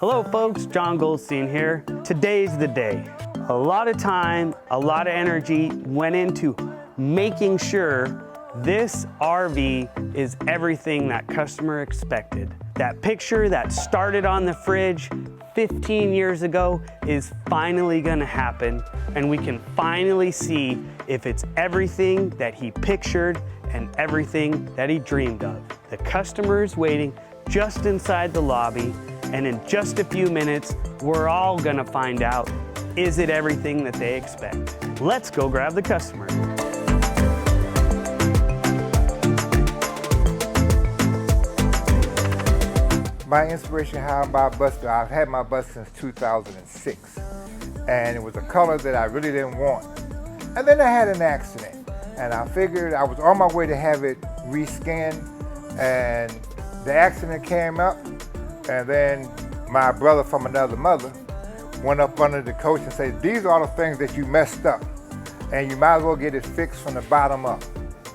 Hello folks, John Goldstein here. Today's the day. A lot of time, a lot of energy went into making sure this RV is everything that customer expected. That picture that started on the fridge 15 years ago is finally gonna happen, and we can finally see if it's everything that he pictured and everything that he dreamed of. The customer is waiting just inside the lobby, and in just a few minutes, we're all gonna find out, is it everything that they expect? Let's go grab the customer. My inspiration how I buy a bus, I've had my bus since 2006, and it was a color that I really didn't want. And then I had an accident, and I figured I was on my way to have it reskinned, and the accident came up, and then my brother from another mother went up under the coach and said, these are the things that you messed up, and you might as well get it fixed from the bottom up.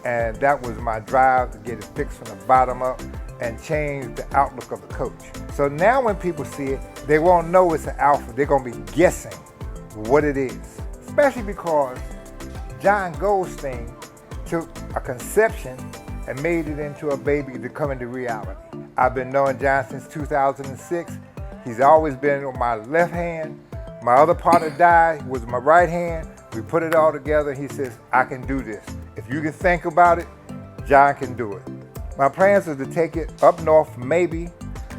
And that was my drive, to get it fixed from the bottom up and change the outlook of the coach. So now when people see it, they won't know it's an Alpha. They're gonna be guessing what it is, especially because John Goldstein took a conception and made it into a baby to come into reality. I've been knowing John since 2006. He's always been on my left hand. My other partner died, was my right hand. We put it all together. He says, I can do this. If you can think about it, John can do it. My plans are to take it up north, maybe,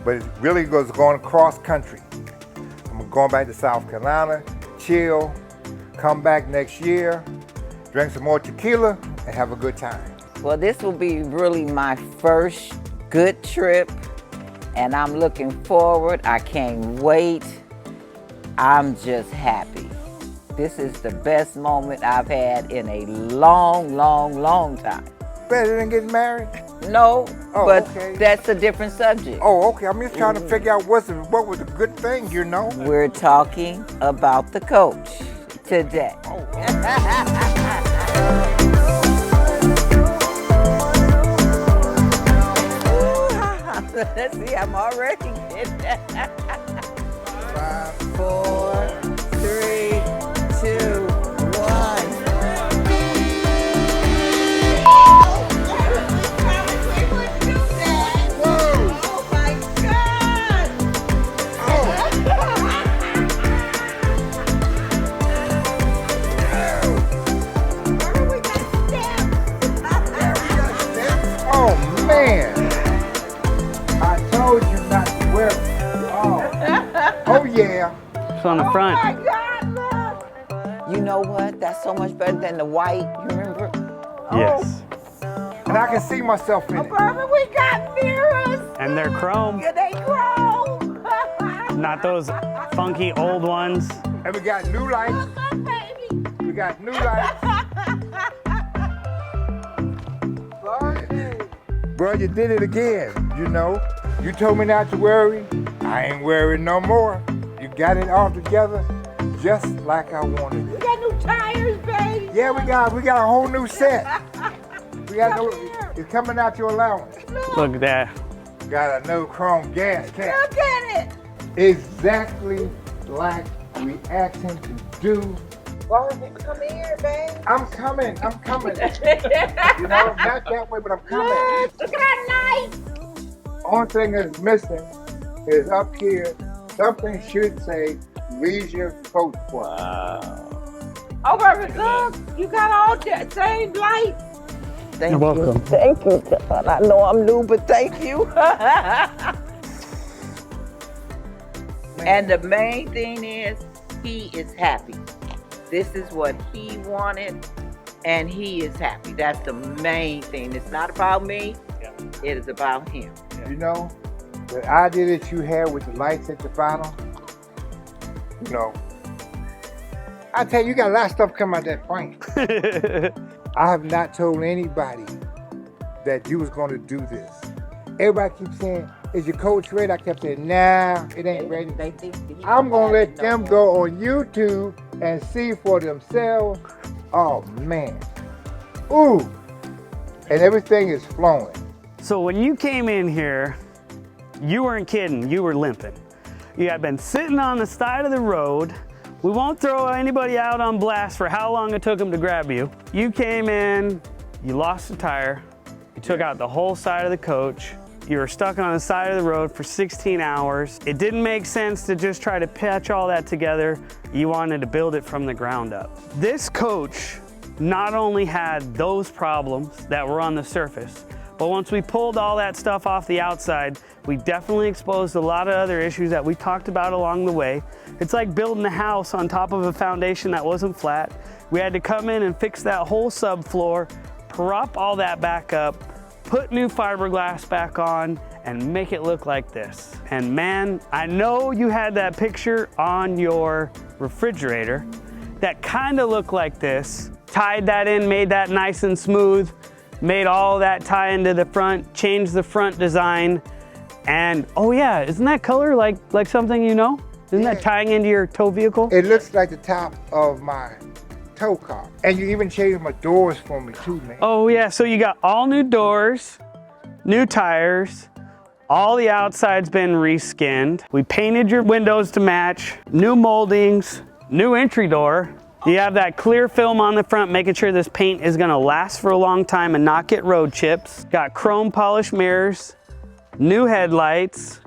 but it really goes going cross country. I'm going back to South Carolina, chill, come back next year, drink some more tequila, and have a good time. Well, this will be really my first good trip, and I'm looking forward. I can't wait. I'm just happy. This is the best moment I've had in a long, long, long time. Better than getting married? No, but okay. That's a different subject. Oh, okay. I'm just trying to figure out what was a good thing, you know? We're talking about the coach today. Oh. Let's see, I'm already getting that. 5, 4, 3, 2, 1. Yeah. It's on the front. Oh my God, look! You know what? That's so much better than the white, you remember? Yes. And I can see myself in it. Barbara, we got mirrors! And they're chrome. Yeah, they chrome! Not those funky old ones. And we got new lights. Look, baby! We got new lights. Bro, you did it again, you know. You told me not to worry. I ain't worried no more. You got it all together just like I wanted it. We got new tires, baby! Yeah, we got a whole new set. We got it's coming out your allowance. Look at that. Got a new chrome gas tank. Look at it! Exactly like we asked him to do. Barbara, come here, babe. I'm coming. You know, not that way, but I'm coming. Look at that knife! Only thing that's missing is up here, something should say Leisure Coachworks. Wow. Oh, Barbara, look! You got all that same lights. Thank You're welcome. Thank you. I know I'm new, but thank you. And the main thing is, he is happy. This is what he wanted, and he is happy. That's the main thing. It's not about me. Yeah. It is about him. You know, the idea that you had with the lights at the bottom, you know, I tell you, you got a lot of stuff coming out that plane. I have not told anybody that you was going to do this. Everybody keeps saying, is your coach ready? I kept saying, nah, it ain't ready. I'm going to let them go on YouTube and see for themselves. Oh, man. Ooh. And everything is flowing. So when you came in here, you weren't kidding, you were limping. You had been sitting on the side of the road. We won't throw anybody out on blast for how long it took them to grab you. You came in, you lost a tire, you took out the whole side of the coach. You were stuck on the side of the road for 16 hours. It didn't make sense to just try to patch all that together. You wanted to build it from the ground up. This coach not only had those problems that were on the surface, but once we pulled all that stuff off the outside, we definitely exposed a lot of other issues that we talked about along the way. It's like building a house on top of a foundation that wasn't flat. We had to come in and fix that whole subfloor, prop all that back up, put new fiberglass back on, and make it look like this. And man, I know you had that picture on your refrigerator that kind of looked like this. Tied that in, made that nice and smooth, made all that tie into the front, changed the front design. And oh yeah, isn't that color like something you know? Isn't that tying into your tow vehicle? It looks like the top of my tow car. And you even changed my doors for me too, man. Oh yeah, so you got all new doors, new tires, all the outside's been reskinned. We painted your windows to match, new moldings, new entry door. You have that clear film on the front, making sure this paint is gonna last for a long time and not get road chips. Got chrome polished mirrors, new headlights.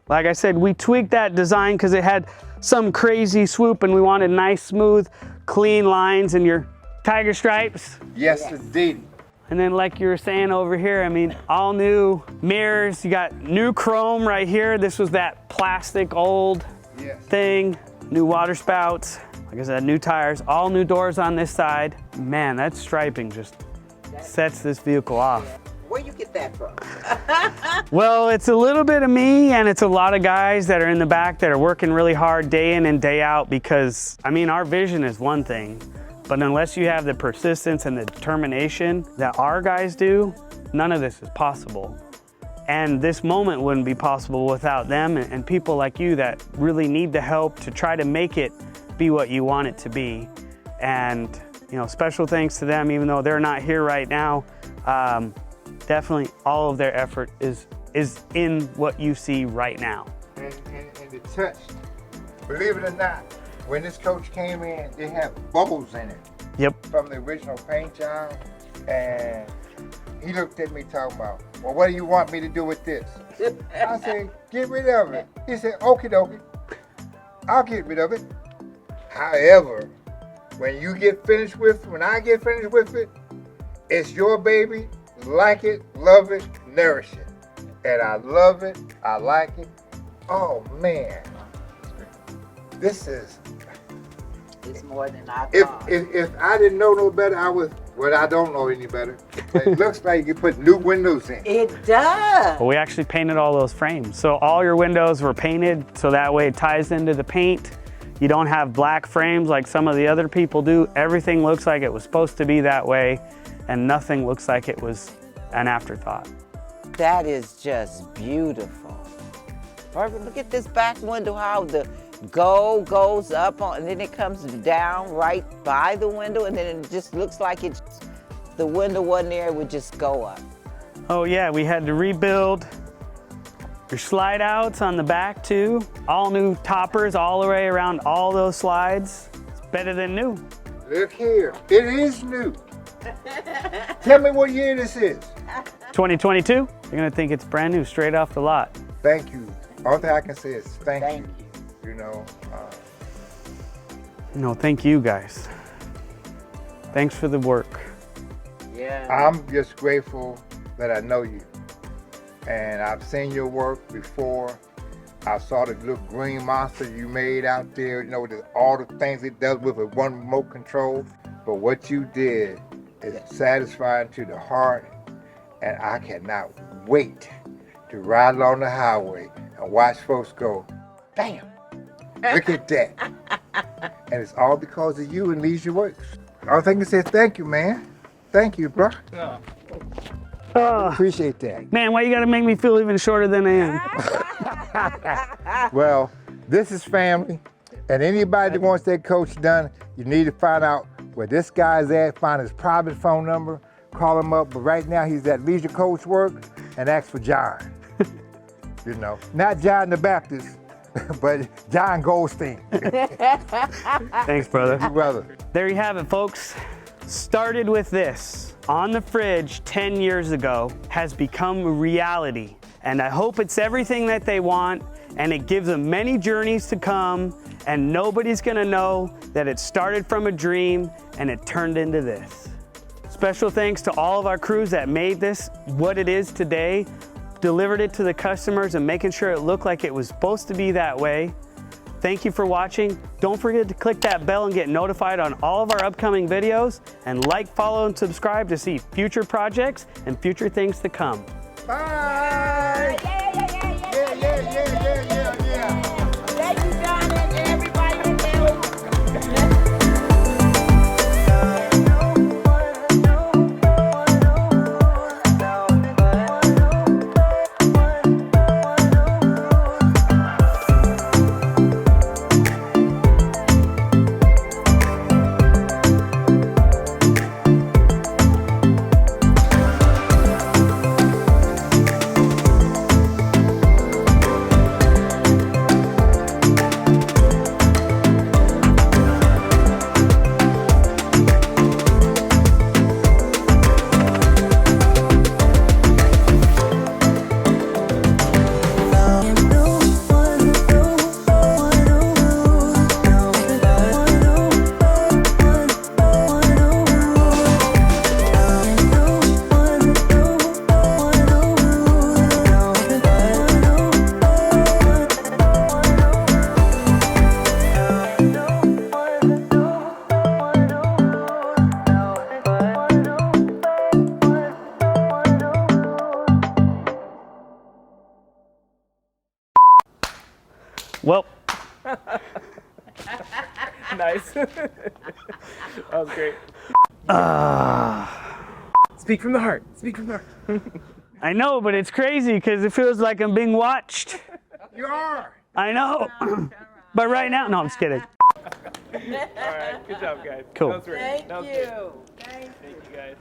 Like I said, we tweaked that design because it had some crazy swoop and we wanted nice, smooth, clean lines in your tiger stripes. Yes, indeed. And then like you were saying over here, I mean, all new mirrors. You got new chrome right here. This was that plastic old thing. New water spouts. Like I said, new tires, all new doors on this side. Man, that striping just sets this vehicle off. Where you get that from? Well, it's a little bit of me and it's a lot of guys that are in the back that are working really hard day in and day out because, I mean, our vision is one thing, but unless you have the persistence and the determination that our guys do, none of this is possible. And this moment wouldn't be possible without them and people like you that really need the help to try to make it be what you want it to be. And, you know, special thanks to them, even though they're not here right now. Definitely all of their effort is in what you see right now. And the touch, believe it or not, when this coach came in, they had bubbles in it. Yep. From the original paint job. And he looked at me talking about, well, what do you want me to do with this? I said, get rid of it. He said, okie dokie, I'll get rid of it. However, when I get finished with it, it's your baby. Like it, love it, nourish it. And I love it, I like it. Oh man, this is... It's more than I thought. If I didn't know no better, I don't know any better. It looks like you put new windows in. It does. Well, we actually painted all those frames. So all your windows were painted so that way it ties into the paint. You don't have black frames like some of the other people do. Everything looks like it was supposed to be that way. And nothing looks like it was an afterthought. That is just beautiful. Barbara, look at this back window, how the gold goes up on, and then it comes down right by the window, and then it just looks like the window wasn't there, it would just go up. Oh yeah, we had to rebuild your slide outs on the back too. All new toppers all the way around all those slides. It's better than new. Look here, it is new. Tell me what year this is. 2022, you're gonna think it's brand new, straight off the lot. Thank you. All thing I can say is thank you. You know. No, thank you guys. Thanks for the work. Yeah. I'm just grateful that I know you. And I've seen your work before. I saw the little green monster you made out there, you know, all the things it does with one remote control. But what you did is satisfying to the heart, and I cannot wait to ride along the highway and watch folks go, damn, look at that. And it's all because of you and Leisure Works. All thing to say, thank you, man. Thank you, bro. Appreciate that. Man, why you gotta make me feel even shorter than I am? Well, this is family, and anybody that wants that coach done, you need to find out where this guy's at, find his private phone number, call him up. But right now he's at Leisure Coachworks, and ask for John. You know, not John the Baptist. but John Goldstein. Thanks, brother. Brother. There you have it, folks. Started with this on the fridge 10 years ago, has become reality. And I hope it's everything that they want, and it gives them many journeys to come, and nobody's gonna know that it started from a dream and it turned into this. Special thanks to all of our crews that made this what it is today, delivered it to the customers and making sure it looked like it was supposed to be that way. Thank you for watching. Don't forget to click that bell and get notified on all of our upcoming videos, and like, follow, and subscribe to see future projects and future things to come. Bye. Thank you, John, and everybody in there. Well, Nice. That was great. Speak from the heart. Speak from the heart. I know, but it's crazy because it feels like I'm being watched. You are. I know. But right now, no, I'm just kidding. All right. Good job, guys. Cool. That was great. Thank That was you. good. Thank you. Thank you, guys.